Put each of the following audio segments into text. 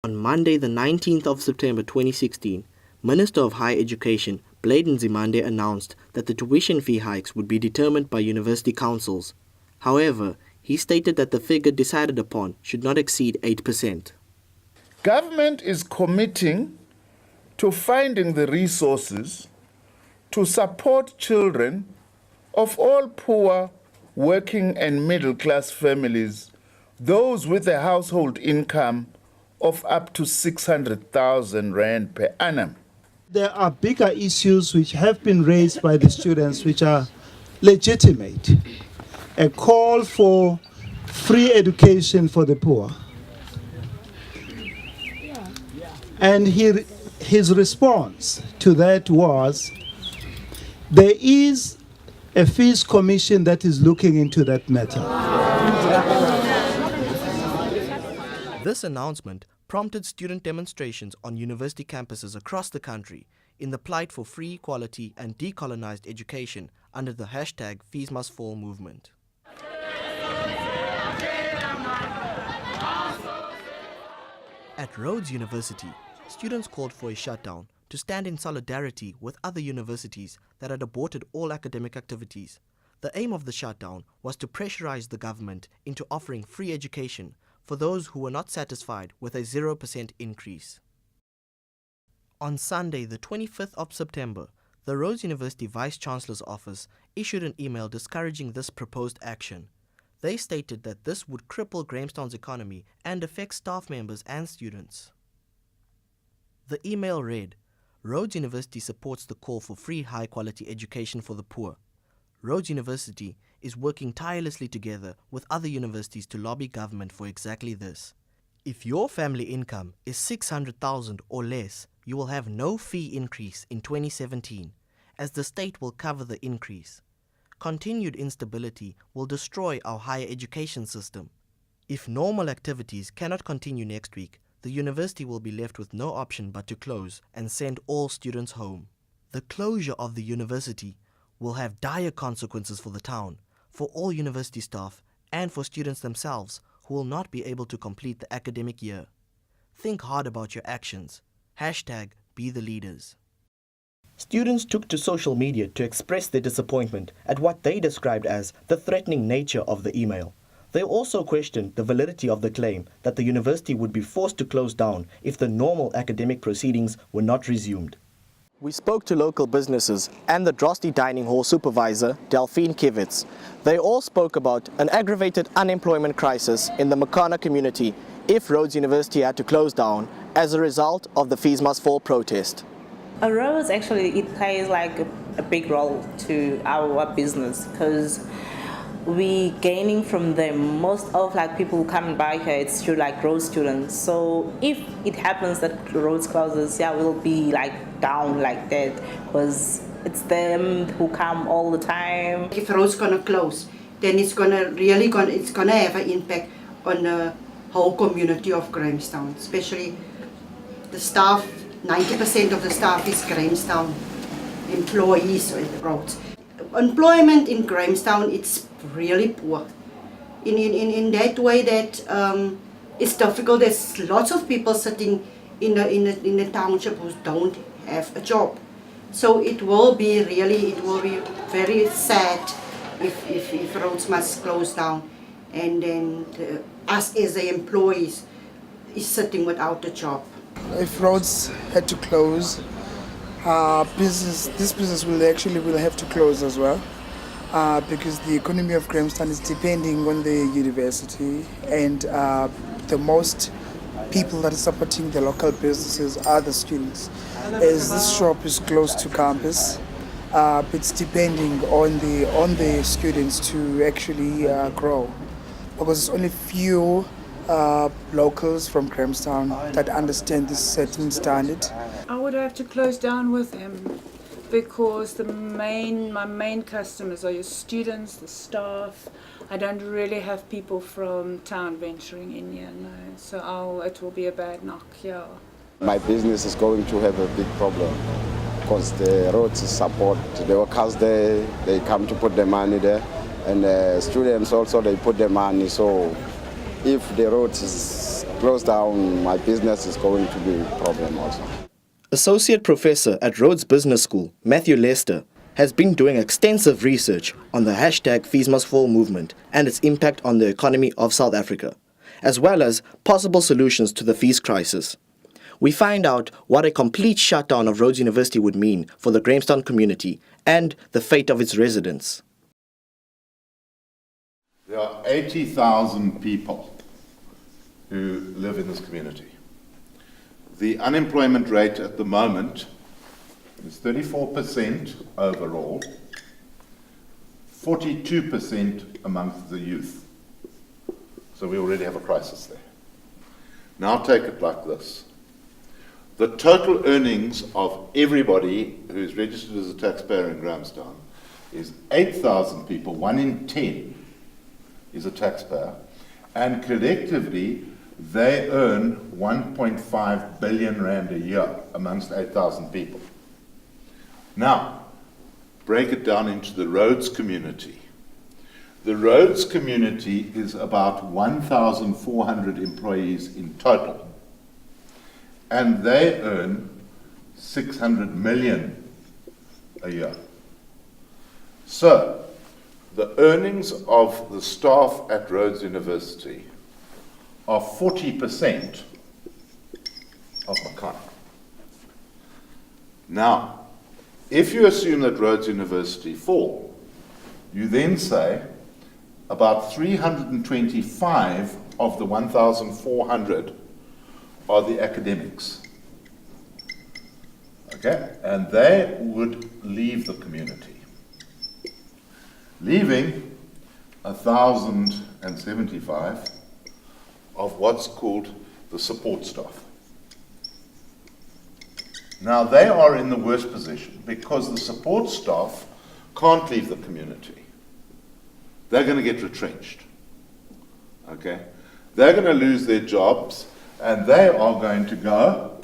On Monday, the 19th of September 2016, Minister of Higher Education Bladen Zimande announced that the tuition fee hikes would be determined by university councils. However, he stated that the figure decided upon should not exceed 8%. Government is committing to finding the resources to support children of all poor, working and middle-class families, those with a household income of up to 600,000 rand per annum. There are bigger issues which have been raised by the students which are legitimate. A call for free education for the poor. And his response to that was, there is a fees commission that is looking into that matter. This announcement prompted student demonstrations on university campuses across the country in the plight for free, quality and decolonized education under the hashtag #FeesMustFall movement. At Rhodes University, students called for a shutdown to stand in solidarity with other universities that had aborted all academic activities. The aim of the shutdown was to pressurize the government into offering free education for those who were not satisfied with a 0% increase. On Sunday, the 25th of September, the Rhodes University Vice-Chancellor's office issued an email discouraging this proposed action. They stated that this would cripple Grahamstown's economy and affect staff members and students. The email read, Rhodes University supports the call for free high-quality education for the poor. Rhodes University is working tirelessly together with other universities to lobby government for exactly this. If your family income is 600,000 or less, you will have no fee increase in 2017, as the state will cover the increase. Continued instability will destroy our higher education system. If normal activities cannot continue next week, the university will be left with no option but to close and send all students home. The closure of the university will have dire consequences for the town, for all university staff, and for students themselves who will not be able to complete the academic year. Think hard about your actions. #BeTheLeaders. Students took to social media to express their disappointment at what they described as the threatening nature of the email. They also questioned the validity of the claim that the university would be forced to close down if the normal academic proceedings were not resumed. We spoke to local businesses and the Drosty Dining Hall supervisor, Delphine Kivitz. They all spoke about an aggravated unemployment crisis in the Makana community if Rhodes University had to close down as a result of the #FeesMustFall protest. Rhodes actually, it plays like a big role to our business because we gaining from them. Most of like people coming by here, it's through like Rhodes students. So if it happens that Rhodes closes, yeah, we'll be like down like that because it's them who come all the time. If Rhodes gonna close, then it's gonna have an impact on the whole community of Grahamstown, especially the staff. 90% of the staff is Grahamstown employees at Rhodes. Employment in Grahamstown, it's really poor. In that way that it's difficult. There's lots of people sitting in the township who don't have a job. So it will be very sad if Rhodes must close down, and then us as the employees is sitting without a job. If Rhodes had to close, this business will have to close as well, because the economy of Grahamstown is depending on the university, and the most people that are supporting the local businesses are the students. As this shop is close to campus, it's depending on the students to actually grow, because it's only few locals from Grahamstown that understand this certain standard. I would have to close down with them because my main customers are your students, the staff. I don't really have people from town venturing in here, no. So it will be a bad knock, yeah. My business is going to have a big problem because the Rhodes support the workers there, they come to put their money there, and the students also, they put their money. So if the Rhodes is close down, my business is going to be a problem also. Associate Professor at Rhodes Business School, Mathew Lester, has been doing extensive research on the hashtag Fees Must Fall movement and its impact on the economy of South Africa, as well as possible solutions to the fees crisis. We find out what a complete shutdown of Rhodes University would mean for the Grahamstown community and the fate of its residents. There are 80,000 people who live in this community. The unemployment rate at the moment is 34% overall, 42% amongst the youth. So we already have a crisis there. Now take it like this. The total earnings of everybody who is registered as a taxpayer in Grahamstown is 8,000 people, 1 in 10 is a taxpayer, and collectively they earn 1.5 billion rand a year amongst 8,000 people. Now, break it down into the Rhodes community. The Rhodes community is about 1,400 employees in total, and they earn 600 million a year. So, the earnings of the staff at Rhodes University are 40% of Accom. Now, if you assume that Rhodes University fall, you then say about 325 of the 1,400 are the academics. Okay? And they would leave the community, leaving 1,075 of what's called the support staff. Now they are in the worst position because the support staff can't leave the community. They're going to get retrenched. Okay? They're going to lose their jobs and they are going to go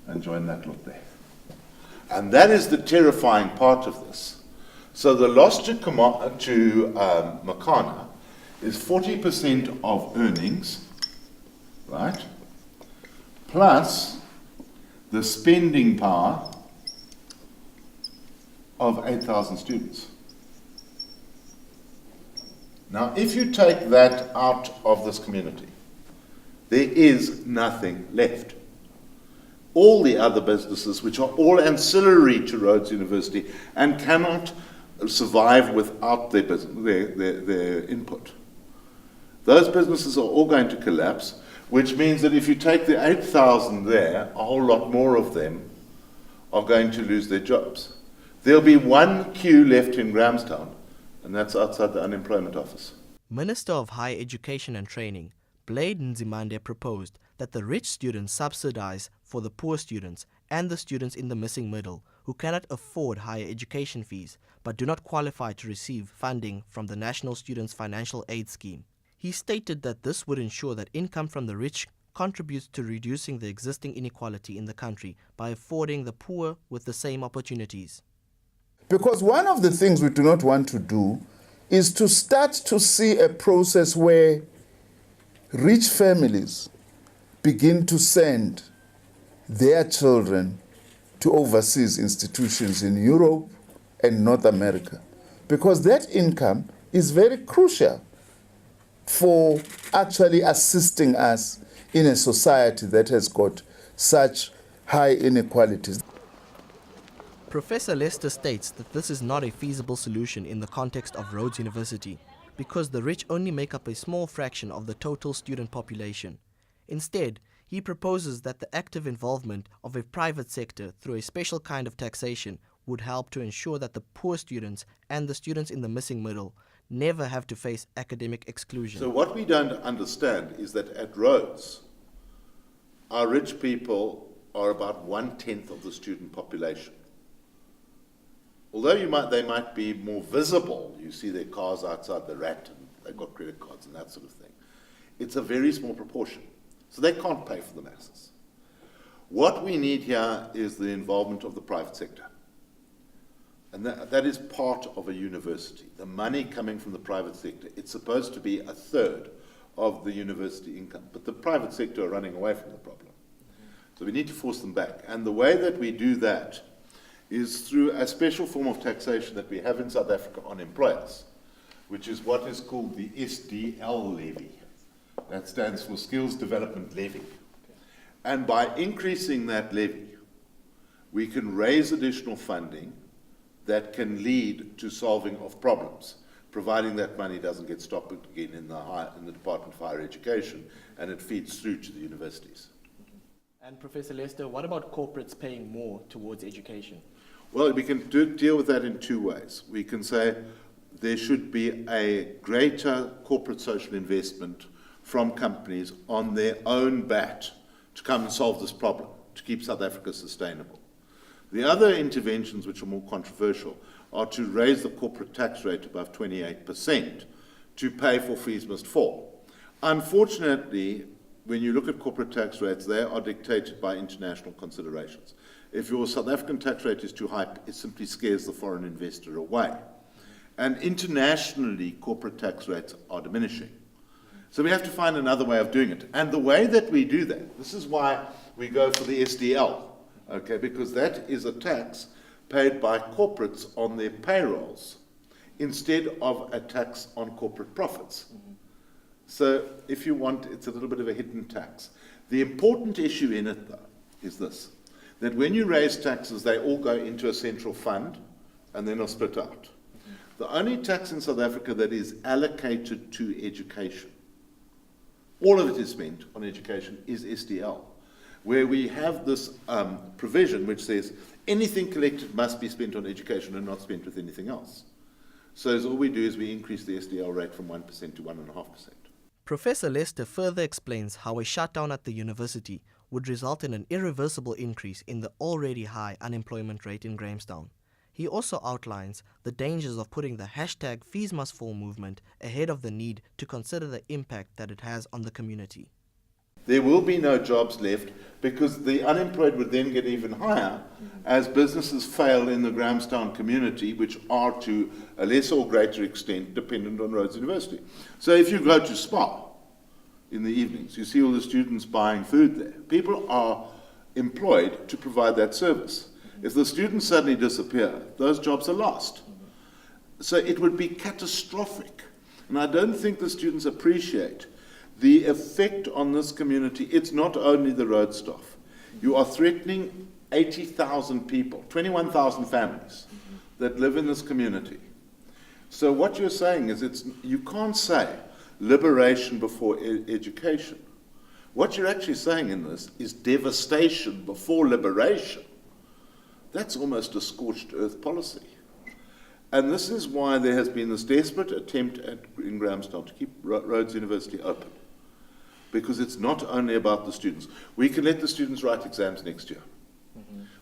and join that lot there. And that is the terrifying part of this. So the loss to Makana is 40% of earnings, right? Plus the spending power of 8,000 students. Now, if you take that out of this community, there is nothing left. All the other businesses, which are all ancillary to Rhodes University and cannot survive without their input. Those businesses are all going to collapse, which means that if you take the 8,000 there, a whole lot more of them are going to lose their jobs. There'll be one queue left in Grahamstown, and that's outside the unemployment office. Minister of Higher Education and Training, Blade Nzimande, proposed that the rich students subsidize for the poor students and the students in the missing middle who cannot afford higher education fees but do not qualify to receive funding from the National Students Financial Aid Scheme. He stated that this would ensure that income from the rich contributes to reducing the existing inequality in the country by affording the poor with the same opportunities. Because one of the things we do not want to do is to start to see a process where rich families begin to send their children to overseas institutions in Europe and North America, because that income is very crucial for actually assisting us in a society that has got such high inequalities. Professor Lester states that this is not a feasible solution in the context of Rhodes University because the rich only make up a small fraction of the total student population. Instead, he proposes that the active involvement of a private sector through a special kind of taxation would help to ensure that the poor students and the students in the missing middle never have to face academic exclusion. So what we don't understand is that at Rhodes, our rich people are about 1/10 of the student population. Although they might be more visible, you see their cars outside the rat and they've got credit cards and that sort of thing, it's a very small proportion. So they can't pay for the masses. What we need here is the involvement of the private sector. And that is part of a university. The money coming from the private sector, it's supposed to be 1/3 of the university income. But the private sector are running away from the problem. So we need to force them back. And the way that we do that is through a special form of taxation that we have in South Africa on employers, which is what is called the SDL levy. That stands for Skills Development Levy. And by increasing that levy, we can raise additional funding that can lead to solving of problems, providing that money doesn't get stopped again in the Department of Higher Education, and it feeds through to the universities. And Professor Lester, what about corporates paying more towards education? Well, we can deal with that in two ways. We can say there should be a greater corporate social investment from companies on their own bat to come and solve this problem, to keep South Africa sustainable. The other interventions, which are more controversial, are to raise the corporate tax rate above 28% to pay for fees must fall. Unfortunately, when you look at corporate tax rates, they are dictated by international considerations. If your South African tax rate is too high, it simply scares the foreign investor away. And internationally, corporate tax rates are diminishing. So we have to find another way of doing it. And the way that we do that, this is why we go for the SDL, okay, because that is a tax paid by corporates on their payrolls instead of a tax on corporate profits. So if you want, it's a little bit of a hidden tax. The important issue in it, though, is this, that when you raise taxes, they all go into a central fund and then are split out. The only tax in South Africa that is allocated to education, all of it is spent on education, is SDL, where we have this provision which says anything collected must be spent on education and not spent with anything else. So all we do is we increase the SDL rate from 1% to 1.5%. Professor Lester further explains how a shutdown at the university would result in an irreversible increase in the already high unemployment rate in Grahamstown. He also outlines the dangers of putting the #FeesMustFall movement ahead of the need to consider the impact that it has on the community. There will be no jobs left because the unemployed would then get even higher as businesses fail in the Grahamstown community, which are to a lesser or greater extent dependent on Rhodes University. So if you go to Spa in the evenings, you see all the students buying food there. People are employed to provide that service. If the students suddenly disappear, those jobs are lost. So it would be catastrophic. And I don't think the students appreciate the effect on this community. It's not only the Rhodes staff. You are threatening 80,000 people, 21,000 families that live in this community. So what you're saying is you can't say liberation before education. What you're actually saying in this is devastation before liberation. That's almost a scorched earth policy. And this is why there has been this desperate attempt in Grahamstown to keep Rhodes University open. Because it's not only about the students. We can let the students write exams next year.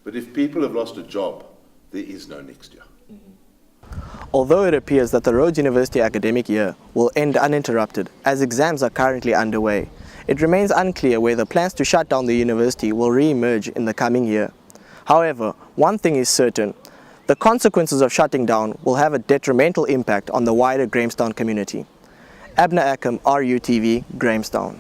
But if people have lost a job, there is no next year. Although it appears that the Rhodes University academic year will end uninterrupted as exams are currently underway, it remains unclear whether plans to shut down the university will re-emerge in the coming year. However, one thing is certain, the consequences of shutting down will have a detrimental impact on the wider Grahamstown community. Abner, Accom, RUTV, Grahamstown.